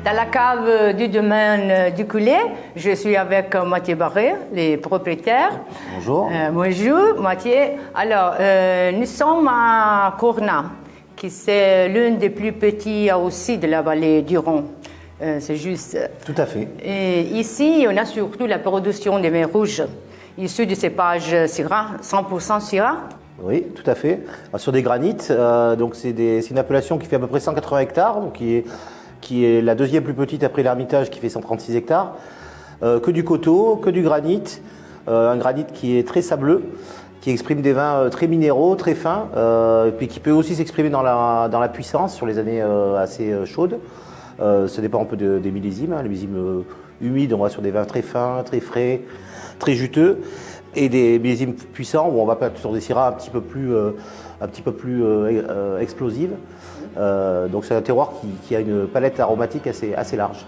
Dans la cave du domaine du Coulet, je suis avec Mathieu Barré, les propriétaires. Bonjour. Bonjour Mathieu. Alors, nous sommes à Corna, qui c'est l'une des plus petits aussi de la vallée du Rhône. C'est juste. Tout à fait. Et ici, on a surtout la production des vins rouges, issus du cépage Syrah, 100% Syrah. Oui, tout à fait. Sur des granites, donc c'est une appellation qui fait à peu près 180 hectares, donc qui est la deuxième plus petite après l'Hermitage qui fait 136 hectares. Que du coteau, que du granit, un granit qui est très sableux, qui exprime des vins très minéraux, très fins, puis qui peut aussi s'exprimer dans la puissance sur les années assez chaudes. Ça dépend un peu des millésimes. Les millésimes humides, on va sur des vins très fins, très frais, très juteux, et des millésimes puissants où on va sur des syrahs un petit peu plus explosives. Donc c'est un terroir qui a une palette aromatique assez large.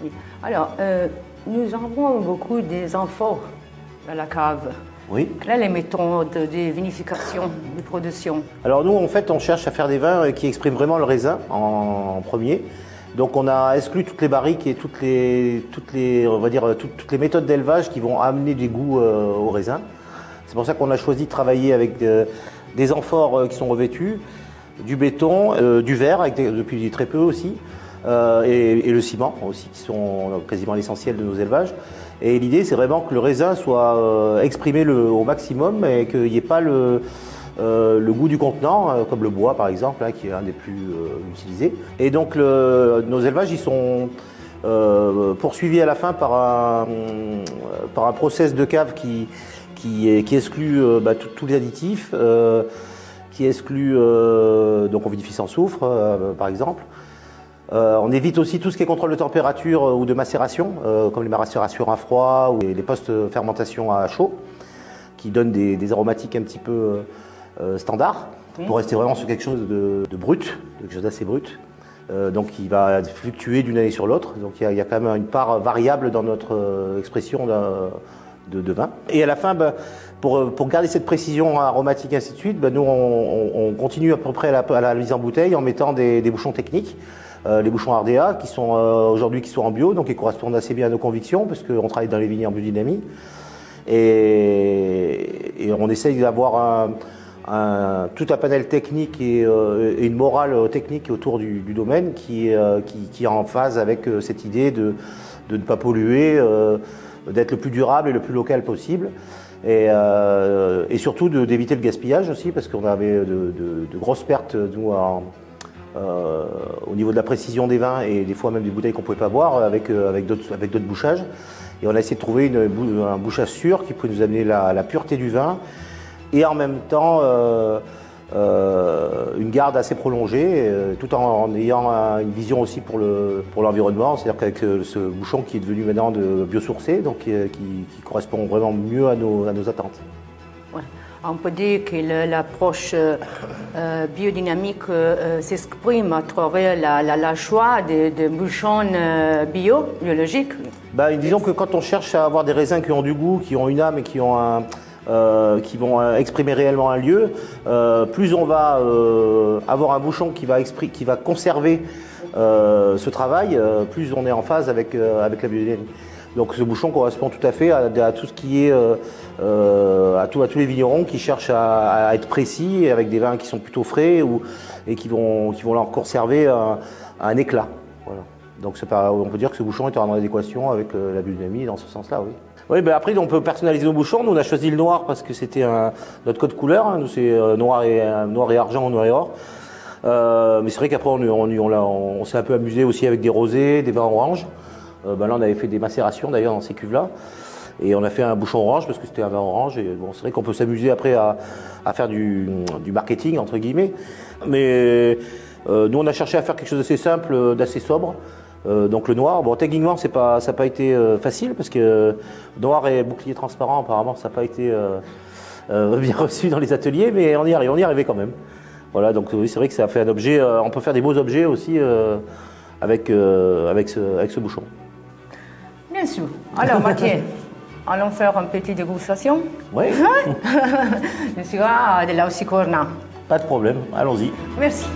Oui. Alors, nous avons beaucoup des amphores dans la cave. Oui. Quelles sont les méthodes de vinification, de production? Alors nous, en fait, on cherche à faire des vins qui expriment vraiment le raisin en premier. Donc on a exclu toutes les barriques et toutes les méthodes d'élevage qui vont amener du goût au raisin. C'est pour ça qu'on a choisi de travailler avec des amphores qui sont revêtus, du béton, du verre, depuis très peu aussi, et le ciment aussi, qui sont quasiment l'essentiel de nos élevages. Et l'idée, c'est vraiment que le raisin soit exprimé au maximum et qu'il n'y ait pas le goût du contenant, comme le bois par exemple, qui est un des plus utilisés. Et donc nos élevages, ils sont poursuivis à la fin par un process de cave qui exclut tous les additifs, qui exclut, donc on vinifie sans soufre par exemple. On évite aussi tout ce qui est contrôle de température ou de macération, comme les macérations à froid ou les post-fermentation à chaud, qui donnent des aromatiques un petit peu standards, pour rester vraiment sur quelque chose de brut, quelque chose d'assez brut. Donc qui va fluctuer d'une année sur l'autre. Donc il y a quand même une part variable dans notre expression de vin. Et à la fin, pour garder cette précision aromatique et ainsi de suite, nous on continue à peu près à la mise en bouteille en mettant des bouchons techniques. Les bouchons RDA qui sont aujourd'hui en bio, donc ils correspondent assez bien à nos convictions parce qu'on travaille dans les vignes en biodynamie et on essaye d'avoir tout un panel technique et une morale technique autour du domaine qui est en phase avec cette idée de ne pas polluer, d'être le plus durable et le plus local possible. Et surtout d'éviter le gaspillage aussi parce qu'on avait de grosses pertes nous au niveau de la précision des vins et des fois même des bouteilles qu'on ne pouvait pas boire avec d'autres bouchages. Et on a essayé de trouver un bouchage sûr qui pouvait nous amener la pureté du vin et en même temps une garde assez prolongée, tout en ayant une vision aussi pour l'environnement. C'est-à-dire qu'avec ce bouchon qui est devenu maintenant biosourcé, donc qui correspond vraiment mieux à nos attentes. Ouais. On peut dire que l'approche biodynamique s'exprime à travers la choix de bouchons biologiques. Disons que quand on cherche à avoir des raisins qui ont du goût, qui ont une âme et qui vont exprimer réellement un lieu, plus on va avoir un bouchon qui va conserver ce travail, plus on est en phase avec la biodynamie. Donc ce bouchon correspond tout à fait à tout ce qui est à tous les vignerons qui cherchent à être précis et avec des vins qui sont plutôt frais et qui vont leur conserver un éclat. Voilà. Donc on peut dire que ce bouchon est en adéquation avec la biodynamie dans ce sens-là, oui. Oui, après on peut personnaliser nos bouchons. Nous on a choisi le noir parce que c'était notre code couleur. Nous c'est noir et argent, noir et or. Mais c'est vrai qu'après on s'est un peu amusé aussi avec des rosés, des vins oranges. Là on avait fait des macérations d'ailleurs dans ces cuves-là. Et on a fait un bouchon orange parce que c'était un vin orange. Et c'est vrai qu'on peut s'amuser après à faire du marketing entre guillemets. Mais nous on a cherché à faire quelque chose d'assez simple, d'assez sobre. Donc le noir, techniquement ça n'a pas été facile parce que noir et bouclier transparent apparemment ça n'a pas été bien reçu dans les ateliers, mais on y arrivait quand même. Voilà, donc oui, c'est vrai que ça a fait un objet, on peut faire des beaux objets aussi avec ce bouchon. Bien sûr. Alors Mathieu, allons faire une petite dégustation. Oui. Je suis de la Corna. Pas de problème, allons-y. Merci.